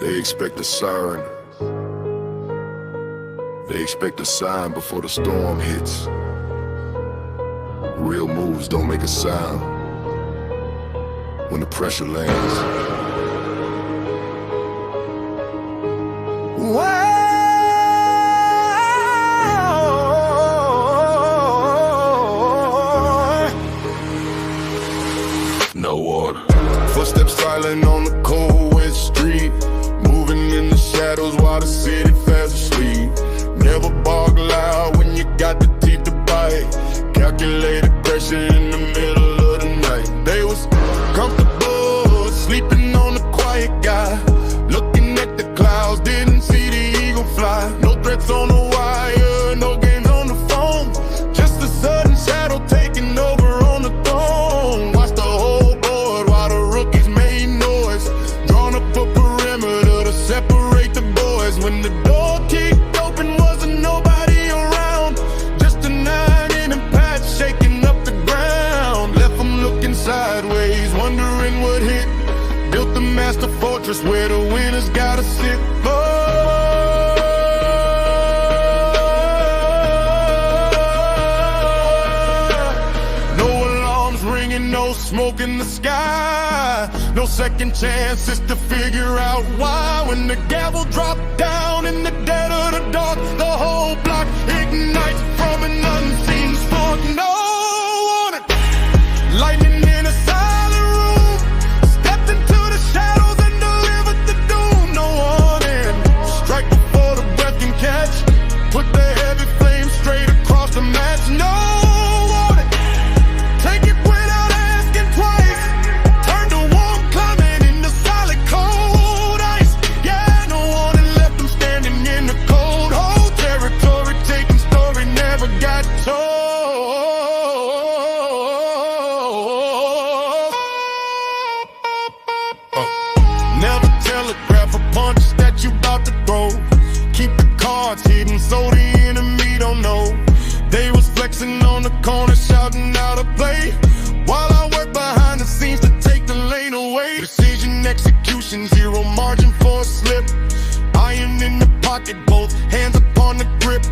They expect a siren. They expect a sign before the storm hits. Real moves don't make a sound when the pressure lands. No water. Footsteps silent on the cold wet street, moving in the shadows while the city fast asleep. Never bark loud when you got the teeth to bite. Calculated pressure in the middle of the night. They was comfortable sleeping on the quiet guy, looking at the clouds, didn't see the eagle fly. No threats on the wire, no games on the phone, just a sudden shadow taking over on the throne. Watch the whole board while the rookies made noise, drawn up a perimeter to separate the boys. When the door kicked open, wasn't nobody around, just a 9-inning patch shaking up the ground. Left them looking sideways, wondering what hit. Built the master fortress where the winners gotta sit. No alarms ringing, no smoke in the sky, no second chances to figure out why. When the gavel dropped down in the dead of the dark, the whole block ignites from an unseen spark. No warning, lightning in a silent room, stepped into the shadows and delivered the doom. No warning, strike before the breath can catch, put the heavy flame straight across the match. No warning, take it without asking twice, turn the warm climate into solid cold ice. Yeah, no warning, left them standing in the cold. Whole territory taken, story never got told. Never telegraph a punch that you bout to throw. Keep the cards hidden so the enemy don't know. They was flexing on the corner, shouting out a play, while I work behind the scenes to take the lane away. Precision execution, zero margin for a slip. Iron in the pocket, both hands upon the grip.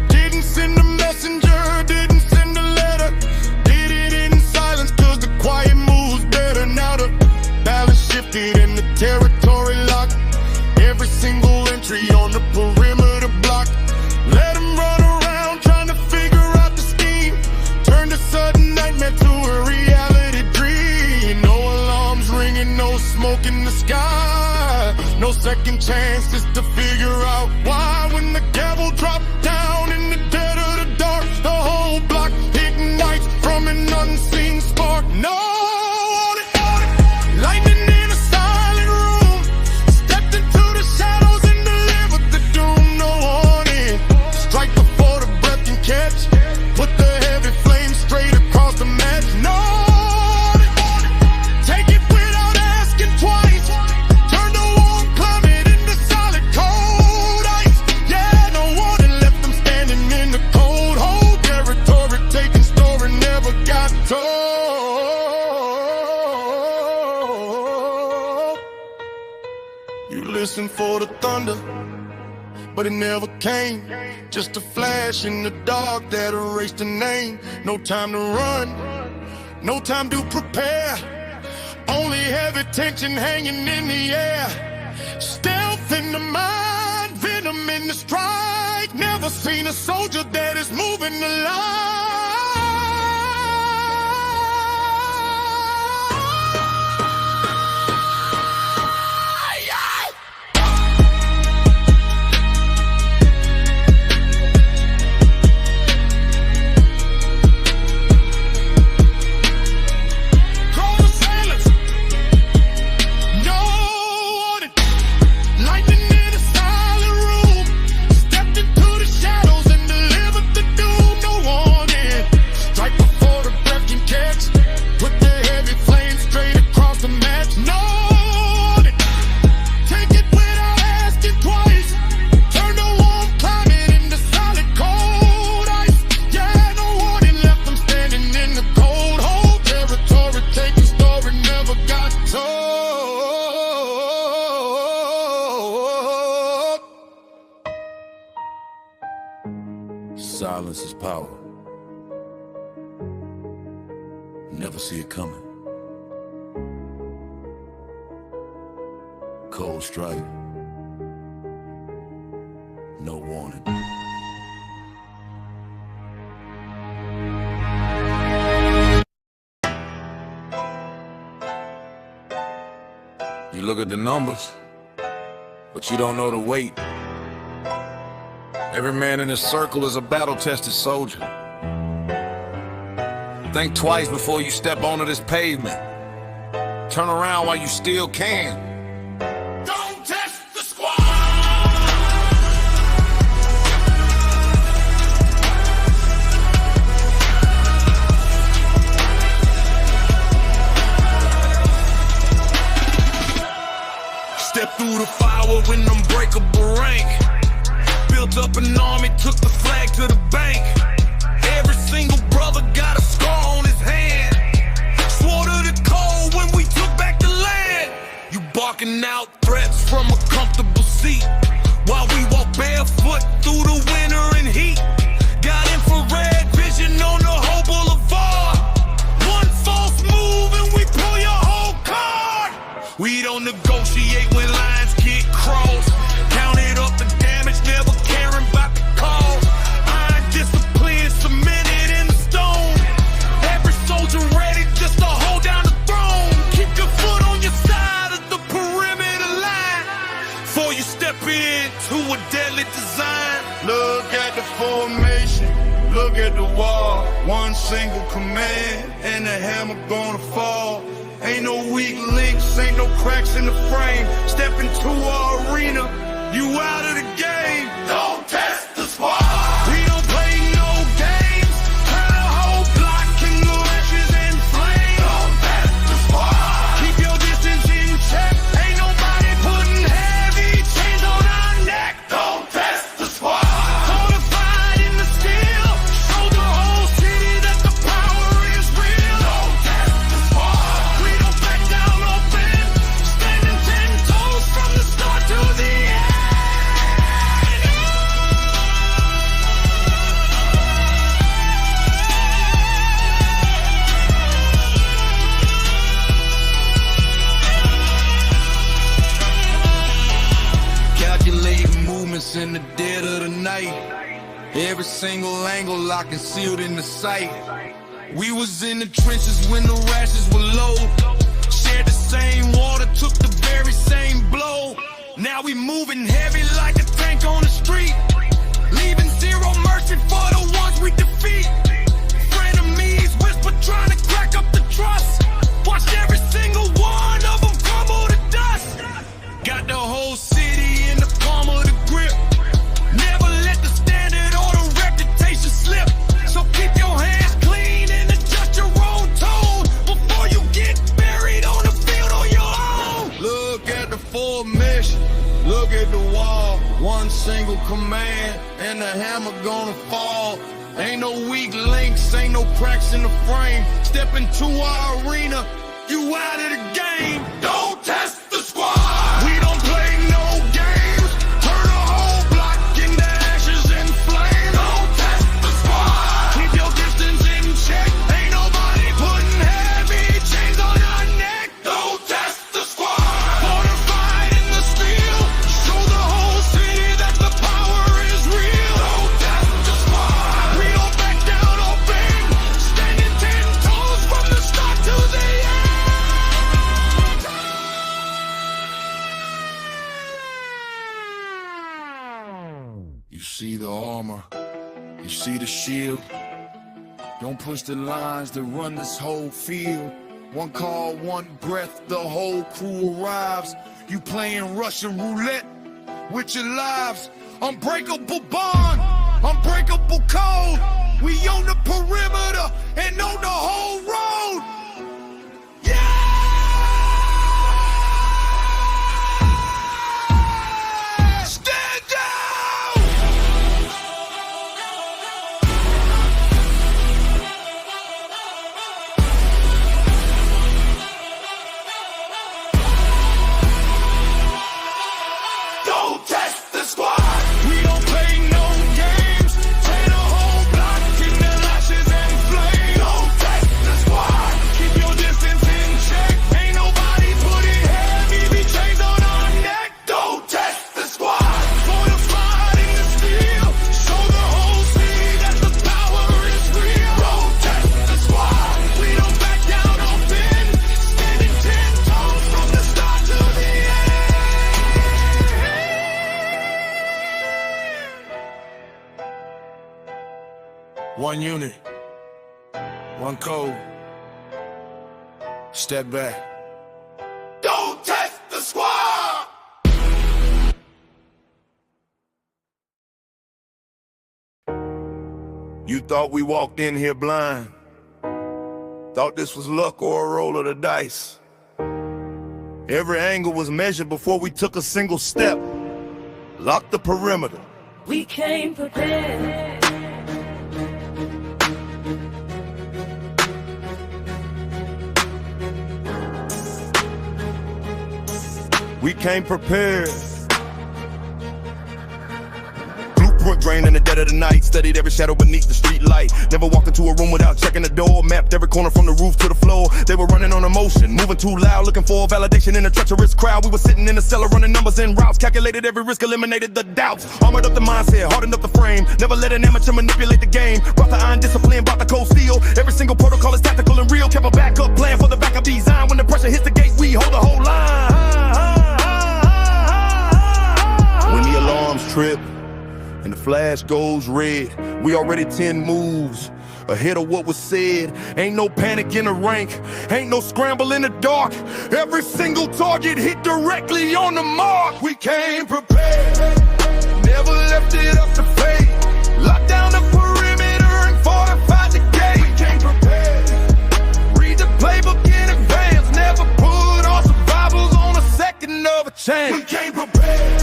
Didn't send a messenger, didn't send a letter, did it in silence cause the quiet moves better. Now the balance shifted and the territory locked, every single entry on the perimeter blocked. Let them run around trying to figure out the scheme, turned a sudden nightmare to a reality dream. No alarms ringing, no smoke in the sky, no second chances to figure out why. When the gavel dropped down in the dead of the dark, the whole block ignites from an unseen spark. No warning, lightning in a silent room, stepped into the shadows and delivered the doom. No warning, strike before the breath can catch, put the heavy flame straight across the match. No warning, take it without asking twice, turn the warm climate into solid cold ice. Yeah, no warning, left them standing in the cold. Whole territory taken, story never got told. You listen for the thunder, but it never came. Just a flash in the dark that erased the name. No time to run, no time to prepare, only heavy tension hanging in the air. Stealth in the mind, venom in the strike. Never seen a soldier that is moving the line. Call the sailors. No warning, lightning in a silent room, stepped into the shadows and delivered the doom. No warning, Silence is power. Never see it coming. Cold strike. No warning. You look at the numbers, but you don't know the weight. Every man in this circle is a battle-tested soldier. Think twice before you step onto this pavement. Turn around while you still can. Don't test the squad! Step through the fire with an unbreakable rank. Built up an army, took the flag to the bank. Every single brother got a scar on his hand. Swore to the cold when we took back the land. You barking out threats from a comfortable seat while we walk barefoot through the winter and heat. Got infrared vision on the whole boulevard. One false move and we pull your whole card. We don't negotiate when lines get crossed. Counted up the damage, never caring about the cause. Iron discipline cemented in the stone. Every soldier ready just to hold down the throne. Keep your foot on your side of the perimeter line before you step into a deadly design. Look at the formation, look at the wall. One single command and the hammer gonna fall. Ain't no weak links, ain't no cracks in the frame. Step into our arena, you out of the game. Don't test the squad. We don't play no games. Turn the whole block into ashes and flames. Don't test the squad. Keep your distance in check. Ain't nobody putting heavy chains on our neck. Don't test the squad. Fortified in the steel. Show the whole city that the power is real. Don't test the squad. We don't back down or bend. Standing 10 toes from the start to the end. Calculating movements in the dead of the night. Every single angle locked and sealed in the sight. We was in the trenches when the rashes were low. Shared the same water, took the very same blow. Now we moving heavy like a tank on the street. Leaving zero mercy for the ones we defeat. Frenemies whisper trying to crack up the trust. Watched every single one of them crumble to dust. Got the whole city in the palm of the grip. Never let the standard or the reputation slip. So keep your hands clean and adjust your own tone before you get buried on the field on your own. Look at the formation, look at the wall. One single command and the hammer gonna fall. Ain't no weak links, ain't no cracks in the frame. Step into our arena, you out of the game. Don't test the squad. We don't play no games. Turn the whole block into ashes and flames. Don't test the squad. Keep your distance in check. Ain't nobody putting heavy chains on your neck. Don't test the squad. Fortified in the steel. Show the whole city that the power is real. Don't test the squad. We don't back down or bend. Standing 10 toes from the start to the end. You see the armor, you see the shield. Don't push the lines that run this whole field. One call, one breath, the whole crew arrives. You playing Russian roulette with your lives. Unbreakable bond, unbreakable code. We on the perimeter and on the whole road. Yeah! Stand down! Don't test the squad. We don't play no games. Tear the whole One unit, one code. Step back. Don't test the squad! You thought we walked in here blind. Thought this was luck or a roll of the dice. Every angle was measured before we took a single step. Lock the perimeter. We came prepared. We came prepared. Blueprint drained in the dead of the night. Studied every shadow beneath the street light. Never walked into a room without checking the door. Mapped every corner from the roof to the floor. They were running on emotion, moving too loud, looking for validation in a treacherous crowd. We were sitting in the cellar running numbers and routes. Calculated every risk, eliminated the doubts. Armored up the mindset, hardened up the frame. Never let an amateur manipulate the game. Brought the iron discipline, brought the cold steel. Every single protocol is tactical and real. Kept a backup plan for the backup design. When the pressure hits the gate, we hold the whole line. When the alarms trip and the flash goes red, we already 10 moves ahead of what was said. Ain't no panic in the rank, ain't no scramble in the dark. Every single target hit directly on the mark. We came prepared, never left it up to fate. Locked down the perimeter and fortified the gate. We came prepared, read the playbook in advance. Never put our survivals on a second of a chance. We came prepared,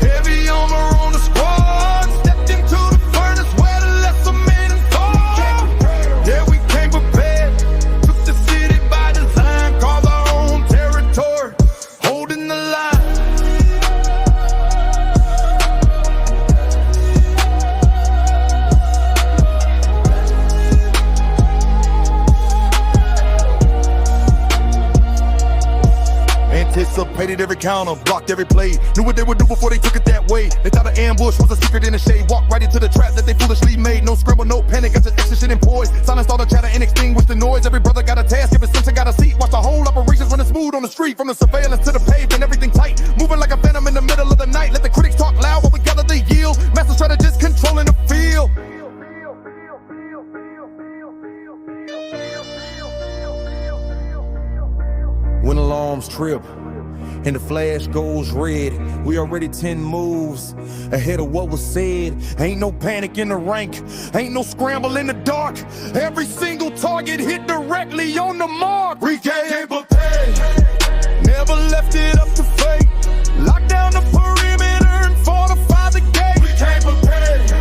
heavy armor on the squad. Stepped into the furnace where the lesser men fall. Yeah, we came prepared. Took the city by design, carved our own territory, holding the line. Anticipated every counter, blocked every play. Knew what they would do before they took it that way. They thought an ambush was a secret in the shade. Walked right into the trap that they foolishly made. No scramble, no panic, got the extra shit in poise. Silenced all the chatter and extinguished the noise. Every brother got a task, every sensor got a seat. Watch the whole operations running smooth on the street. From the surveillance to the pavement, everything tight. Moving like a phantom in the middle of the night. Let the critics talk loud while we gather the yield. Master strategists controlling the field. When alarms trip and the flash goes red, we already 10 moves ahead of what was said. Ain't no panic in the rank, ain't no scramble in the dark. Every single target hit directly on the mark. We came prepared, never left it up to fate. Locked down the perimeter and fortified the gate. We came prepared,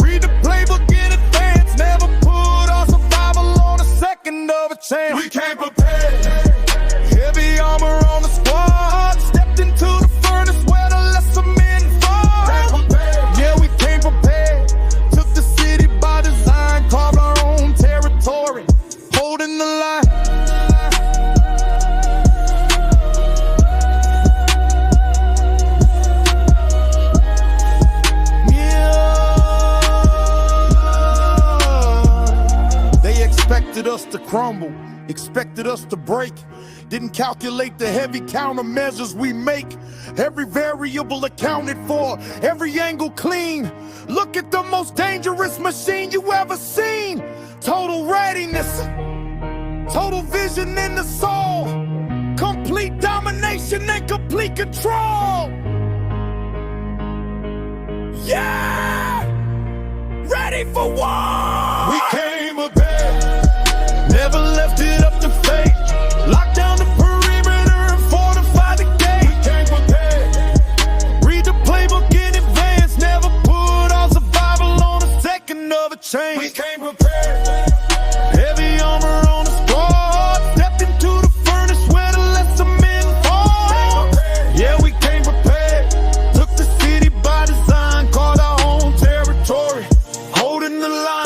read the playbook in advance. Never put our survival on a second of a chance. We came prepared, heavy armor on the squad. Stepped into the furnace where the lesser men fall. Yeah, we came prepared. Took the city by design, carved our own territory, holding the line. Yeah. They expected us to crumble, expected us to break. Didn't calculate the heavy countermeasures we make. Every variable accounted for, every angle clean. Look at the most dangerous machine you ever seen. Total readiness, total vision in the soul. Complete domination and complete control. Yeah! Ready for war! We came prepared, never left it up to fate. Lock down the perimeter and fortify the gate. We came prepared, read the playbook in advance. Never put our survival on a second of a chance. We came prepared, heavy armor on the squad. Stepped into the furnace where the lesser men fall. Yeah, we came prepared. Took the city by design, carved our own territory, holding the line.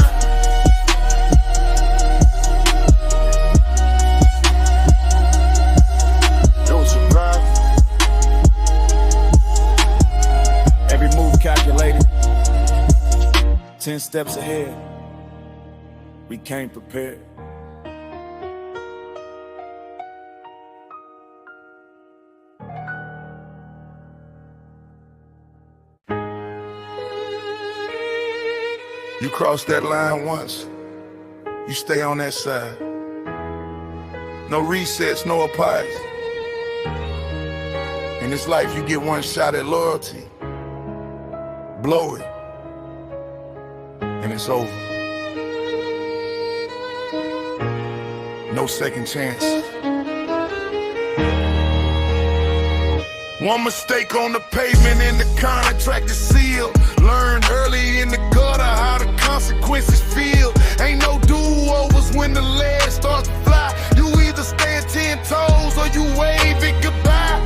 Calculated, 10 steps ahead. We came prepared. You cross that line once, you stay on that side. No resets, no apologies. In this life, you get one shot at loyalty. Blow it, and it's over. No second chance. One mistake on the pavement and the contract is sealed. Learned early in the gutter how the consequences feel. Ain't no do-overs when the lead starts to fly. You either stand 10 toes or you wave it goodbye.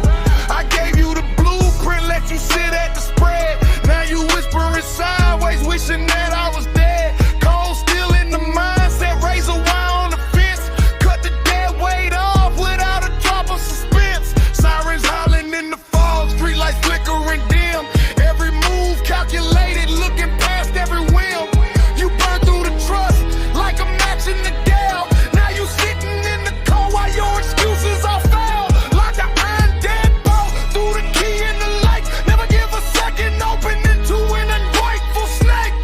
I gave you the blueprint, let you sit at the spread. Now you whispering sideways, wishing that I was dead. Cold still in the mindset, razor wire on the fence. Cut the dead weight off without a drop of suspense. Sirens howling in the fog, streetlights flickering dim. Every move calculated, looking past every whim. You burn through the trust like a match in the Dell. Now you sitting in the cold while your excuses are foul. Like an iron deadbolt through the key in the light. Never give a second opening to an ungrateful snake.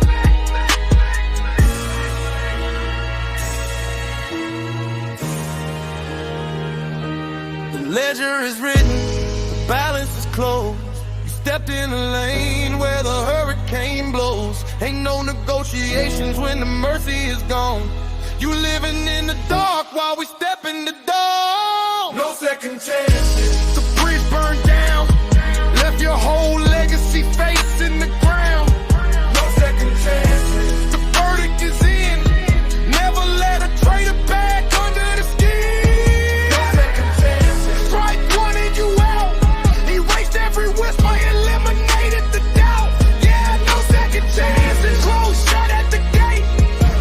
The ledger is written, the balance is closed. You stepped in a lane where the hurricane blows. Ain't no negotiations when the mercy is gone. You living in the dark while we step in the dawn. No second chances. The bridge burned down, left your whole legacy facing the ground. No second chances. The verdict is in. Never let a traitor back under the skin. No second chances. Strike wanted you out. Erased every whisper, eliminated the doubt. Yeah, no second chances. Close shut at the gate.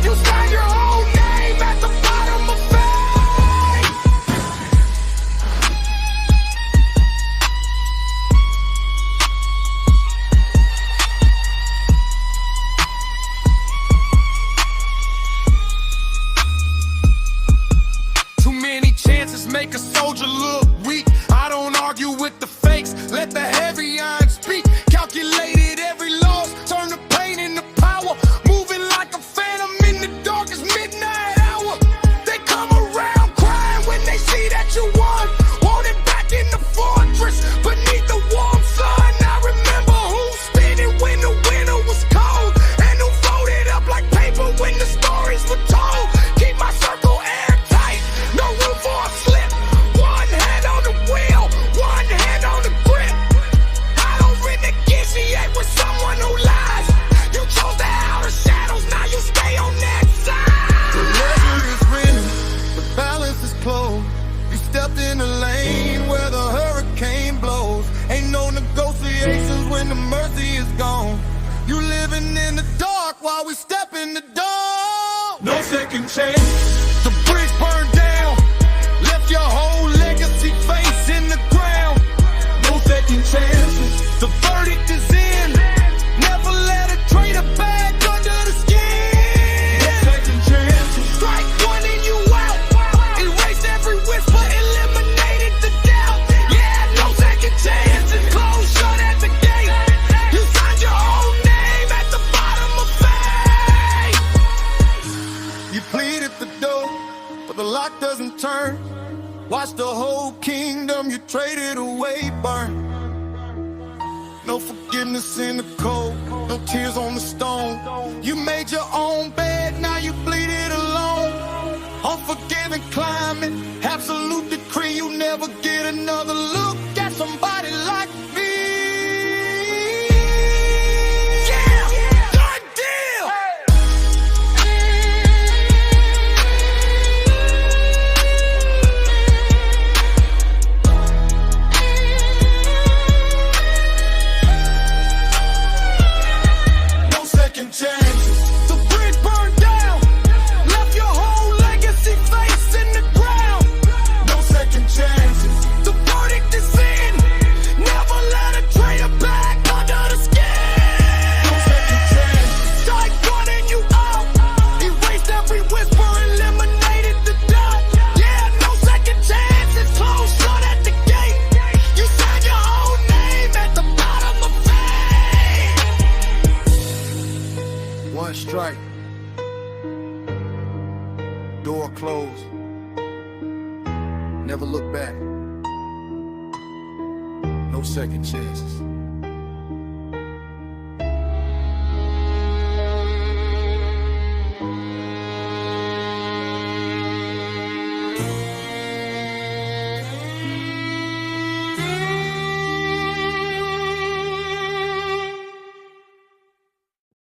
You sign your whole name at the bottom of fame. Too many chances make a soldier look weak. I don't argue with the fakes, let the heavy iron speak. Calculated every loss, turn the pain into power. Moving like a phantom in the darkest midnight hour. They come around crying when they see that you won. Want it back in the fortress, beneath the warm sun. I remember who spinning when the winter was cold, and who folded up like paper when the stories were told. Keep my circle airtight, no room for a slip. One hand on the wheel, one hand on the grip. I don't renegotiate with someone who lies. You chose the outer shadows, now you stay on that side. The ledger is written, the balance is closed. You stepped in the lane where the hurricane blows. Ain't no negotiations when the mercy is gone. You living in the dark while we step in the dawn. No second chance. The bridge burned down, left your whole legacy facing the ground. No second chances. The verdict is in. Never let a traitor back under the skin. No second chances. Strike wanting you out. Erased every whisper, eliminated the doubt. Yeah, no second chances. Close shut at the gate. You signed your own name at the bottom of fame. You plead at the door, but the lock doesn't turn. Watch the whole kingdom you traded away burn. No forgiveness in the cold, no tears on the stone. You made your own bed, now you bleed it alone. Unforgiving climate, absolute decree. You never get another look at somebody like me. Yeah, done deal. No second chances. The bridge burned down, left your whole legacy facing the ground. No second chances. The verdict is in. No second chances.